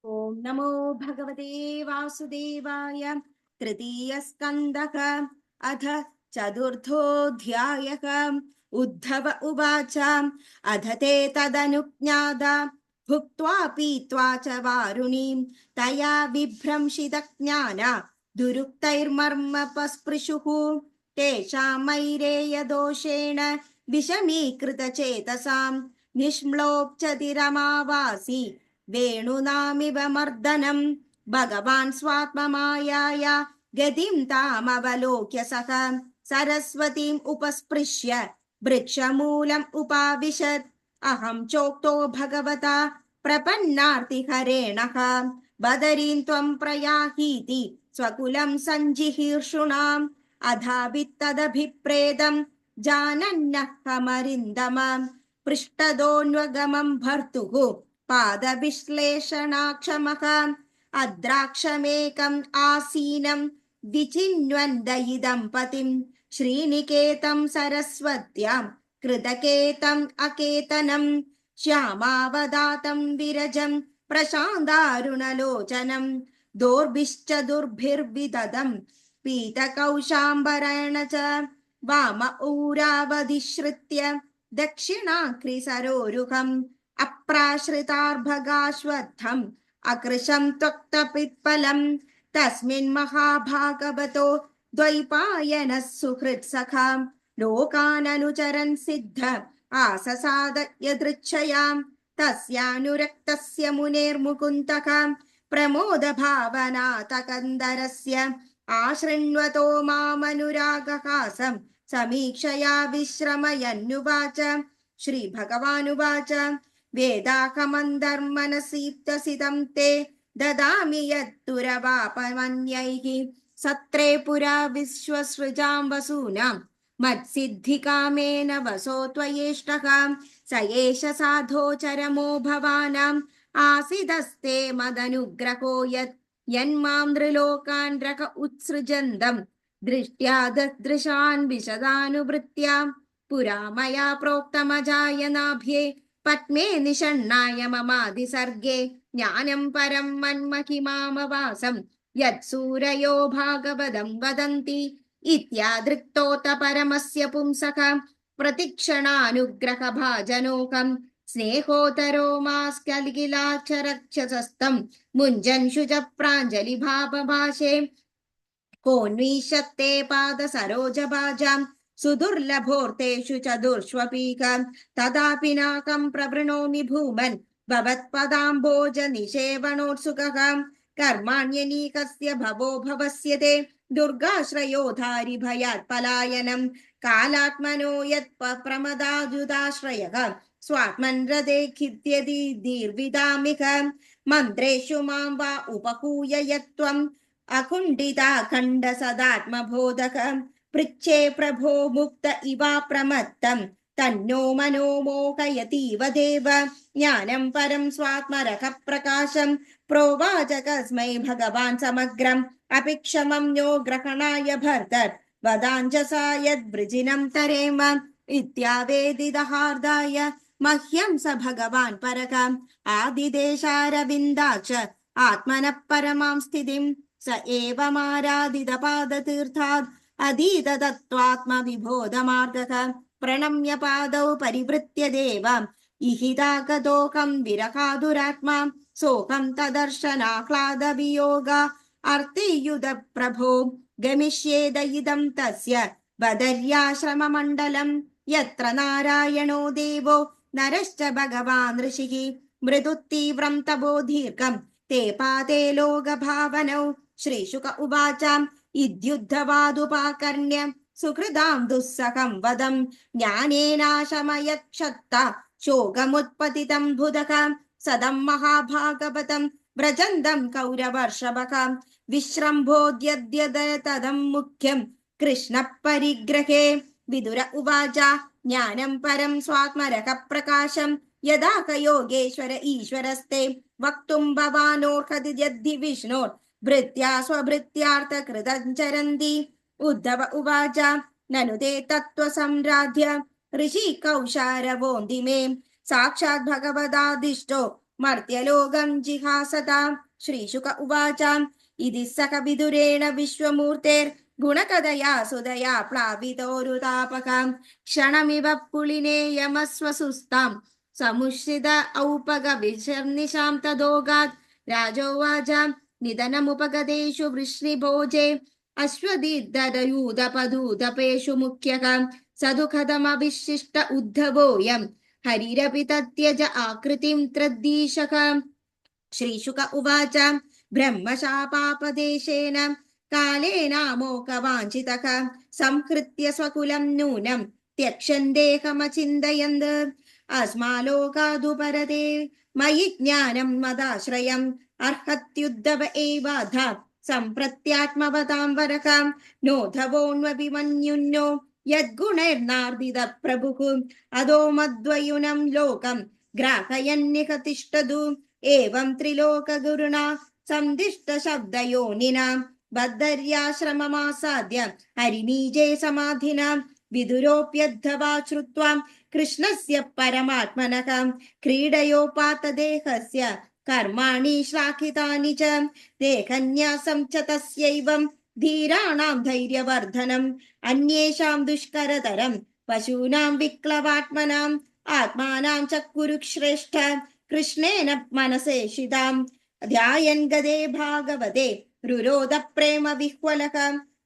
ഓം നമോ ഭഗവതേ വാസുദേവായ. തൃതീയ സ്കന്ദഃ അഥ ചതുർത്ഥോऽധ്യായഃ. ഉദ്ധവ ഉവാച അഥ തേ തദനുജ്ഞാത ഭുക്ത്വാ പീത്വാ ച വാരുണീം തയാ വിഭ്രംശിതജ്ഞാന ദുരുക്തൈർമർമ്മപസ്പൃശുഃ തേഷാം മൈരേയദോഷേണ വിഷമീകൃതചേതസാം നിഷ്മ്ലോപ്ചതിരമാവാസി വേണുനാമിവ മർദ്ദനം. ഭഗവാൻ സ്വാത്മമായായ ഗതിം താമവലോക്യ സഹ സരസ്വതീം ഉപസ്പൃശ്യ വൃക്ഷമൂലം ഉപാവിശത്. അഹം ചോക്തോ ഭഗവതാ പ്രപന്നാർത്തിഹരേണഃ ബദരീം ത്വം പ്രയാഹീതി സ്വകുലം സഞ്ജിഹീർഷുണാം അഥാവിത്തദഭിപ്രേതം ജാനന്നഃ കമരിന്ദമം പൃഷ്ടദോന്വഗമം ഭർത്തുഃ പാദവിശ്ലേഷണാക്ഷമഃ അദ്രാക്ഷമേകം ആസീനം വിചിന്വന്തയിദം പതിം ശ്രീനികേതം സരസ്വത്യാം കൃതകേതം അകേതനം ശ്യാമാവദാതം വിരജം പ്രശാന്താരുണലോചനം ദോർഭിശ്ച ദുർഭിർവിദദം പീതകൗശാംബരേണ ച വാമ ഊരാവധിശ്രിത്യ ദക്ഷിണാഗ്രിസരോരുഹം അപ്രാശ്രിതാർഭകാശ്വത്ഥം അകൃശം ത്വക്തപിത്ഫലം തസ്മിൻ മഹാഭാഗവതോ ദ്വൈപായനഃ സുഹൃത്സഖാം ലോകാനനുചരൻ സിദ്ധ ആസസാദ യദൃച്ഛയാം തസ്യാനുരക്തസ്യ മുനേർമുകുന്ദഃ പ്രമോദഭാവനാതകന്ദരസ്യ ആശൃണ്വതോ മാമനുരാഗഹാസം സമീക്ഷയാ വിശ്രമയന്നുവാച. ശ്രീ ഭഗവാനുവാച വേദാഹമന്തർമനസീപ്തസിതം തേ ദദാമി യത്തുരവാപമന്യൈഃ സത്രേ പുരാ വിശ്വസൃജാം വസൂനാം മത്സിദ്ധികാമേന വസോ ത്വയേഷ്ടഃ സ ഏഷ സാധോ ചരമോ ഭവാനാം ആസിദസ്തേ മദനുഗ്രഹോ യന്മാം നൃലോകാൻ രക ഉത്സൃജന്തം ദൃഷ്ട്യാ ദൃശാൻ വിശദാനുവൃത്യാം പുരാ മയാ പ്രോക്തമജായനാഭ്യേ പത്മേ നിഷണ്ണായ മമാദിസർഗേ ജ്ഞാനം പരം മന്മഹിമാമവാസം യത്സൂരയോ ഭാഗവതം വദന്തി ഇത്യാദൃക്തോത പരമസ്യ പുംസഃ പ്രതിക്ഷണാനുഗ്രഹഭാജനോകം സ്നേഹോതരോ മാസ്കലികിലാക്ഷരക്ഷസസ്തം മുഞ്ജൻ ശുച പ്രാഞ്ജലിഭാപഭാഷേ കോന്വീശത്തെ പാദസരോജഭാജാം സുദുർലഭോർത്തേഷു ചതുർഷ്വപീക തഥാപി നാകം പ്രവൃണോമി ഭൂമൻ ഭവത്പദാംബോജ നിഷേവണോത്സുകഃ കർമാണ്യനീകസ്യ ഭവോ ഭവസ്യതേ ദുർഗാശ്രയോധാരി ഭയാത് പലായനം കാലാത്മനോ യത് പ്രമദാജുതാശ്രയഃ സ്വാത്മൻ രഥേ ഖിദ്യതി ദീർവിദാമിക മന്ത്രേഷു മാം വാ ഉപഹൂയ യത്വം അകുണ്ഠിതാഖണ്ഡ സദാത്മബോധക പൃച്ഛേ പ്രഭോ മുക്ത ഇവാ പ്രമത്തം തന്നോ മനോ മോഹയതീവ ദേവ ജ്ഞാനം പരം സ്വാത്മരഹ പ്രകാശം പ്രോവാച കസ്മൈ ഭഗവാൻ സമഗ്രം അപിക്ഷമം യോ ഗ്രഹണായ ഭർതർ വദാഞ്ജസാ യദ്വൃജിനം തരേമ ഇത്യാവേദിതഹാർദായ മഹ്യം സ ഭഗവാൻ പരക ആദിദേശാരവിന്ദാക്ഷ ആത്മനഃ പരമാം സ്ഥിതിം സ ഏവമാരാധിതപാദതീർത്ഥാദ് അധീതതത്വാത്മവിബോധമാർഗഃ പ്രണമ്യ പാദൗ പരിവൃത്യ ദേവം ഇഹിതാഗതോകം വിരഹാതുരാത്മാ സോകം തദർശനാഹ്ലാദവിയോഗ അർത്ഥിയുത പ്രഭോ ഗമിഷ്യേദയിദം തസ്യ ബദര്യാശ്രമമണ്ഡലം യത്ര നാരായണോ ദേവോ നരശ്ച ഭഗവാൻ ഋഷിഃ മൃദുതീവ്രം തപോദീർഘം തേ പാദേ ലോകഭാവനൗ. ശ്രീശുക ഉവാച ഇദ്യുദ്ധവാദുപാകർണ്യ സുഹൃദാം ദുസ്സഹം വദം ജ്ഞാനേനാശമയക്ഷത്ത ശോകമുത്പതിതം ബുധഃ സദം മഹാഭാഗവതം വ്രജന്തം കൗരവർഷഭഃ വിശ്രംഭോദ്യദ്യതതം മുഖ്യം കൃഷ്ണ പരിഗ്രഹേ. വിദുര ഉവാച ജ്ഞാനം പരം സ്വാത്മരഹ പ്രകാശം യഥാ യോഗേശ്വര ഈശ്വരസ്തേ വക്തും ഭവാനോർഹതി യദ്ധി വിഷ്ണോർ ഭൃത്യാ സ്വഭൃത്യാർത്ഥ കൃതഞ്ചരന്തി. ഉദ്ധവ ഉവാച നനു തേ തത്വസംരാധ്യ ഋഷി കൗശാരവോന്തി മേ സാക്ഷാത് ഭഗവതാദിഷ്ടോ മർത്യലോകം ജിഹാസതാം. ശ്രീശുക ഉവാച ഇതി സഹ വിദുരേണ വിശ്വമൂർത്തേർ ഗുണകഥയാ സുതയാ പ്ലാവിതോരുതാപകാം ക്ഷണമിവ പുളിനേയമസ്വസുസ്താം സമുശ്രിത ഔപഗ വിശർനിശാം തദോഗാത് രാജോവാച നിധനമുപഗതേഷു വൃഷ്ണിഭോജേ അശ്വദീർധരയൂതപദൂതപേഷു മുഖ്യഃ സദുഃഖതമവിശിഷ്ട ഉദ്ധവോയം ഹരിരപി തത്യജ ആകൃതിം ത്രദ്ദീശഃ. ശ്രീശുക ഉവാച ബ്രഹ്മശാപാപദേശേന കാലേനാമോകവാഞ്ചിതഃ സംഹൃത്യ സ്വകുലം നൂനം ത്യക്ഷൻ ദേഹമചിന്തയന്ത് അസ്മാലോകാദുപരതേ മയി ജ്ഞാനം മദാശ്രയം അർഹത്യുദ്ധവ ഏവാധ സംപ്രത്യാത്മവതാം വരഃ നോധവോന്വഭിമന്യുന്നോ യദ്ഗുണൈർനാർദിത പ്രഭുഃ അധോ മദ്വയുനം ലോകം ഗ്രാഹയന്നിഹ തിഷ്ഠതു ഏവം ത്രിലോകഗുരുണാ സന്ദിഷ്ട ശബ്ദയോനിന ബദ്ധര്യാശ്രമമാസാദ്യ ഹരിനീജേ സമാധിന വിദുരോപ്യദ്ധവാ ശ്രുത്വാ കൃഷ്ണസ്യ പരമാത്മനഃ ക്രീഡയോപാതദേഹസ്യ കർമാണി ശ്ലാഘിതാനി ച ദേഹന്യാസം ച തസ്യൈവം ധീരാണാം ധൈര്യവർദ്ധനം അന്യേഷാം ദുഷ്കരതരം പശൂനാം വിക്ലവാത്മനാം ആത്മാനാം ച കുരുശ്രേഷ്ഠ കൃഷ്ണേന മനസേഷിതാം ധ്യായൻ ഗതേ ഭാഗവതേ രുരോധ പ്രേമ വിഹ്വലഃ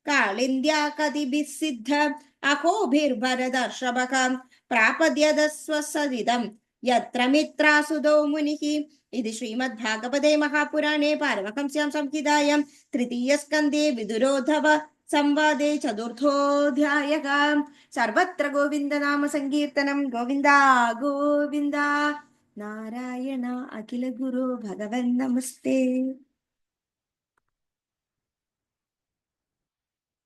കാളിന്ദ്യാ കതിഭിഃ സിദ്ധ അഹോഭിർഭരതർഷഭഃ പ്രാപദ്യതസ്വസരിതം യത്ര മിത്രാസുതോ മുനിഃ. ഇത് ശ്രീമദ് ഭാഗവതേ മഹാപുരാണേ പാരമഹംസ്യാം സംഹിതായാം തൃതീയസ്കന്ധേ വിദുരോധവ സംവാദേ ചതുർത്ഥോധ്യായഃ. സർവത്ര ഗോവിന്ദനാമ സങ്കീർത്തനം. ഗോവിന്ദ ഗോവിന്ദ. നാരായണ അഖില ഗുരു ഭഗവൻ നമസ്തേ.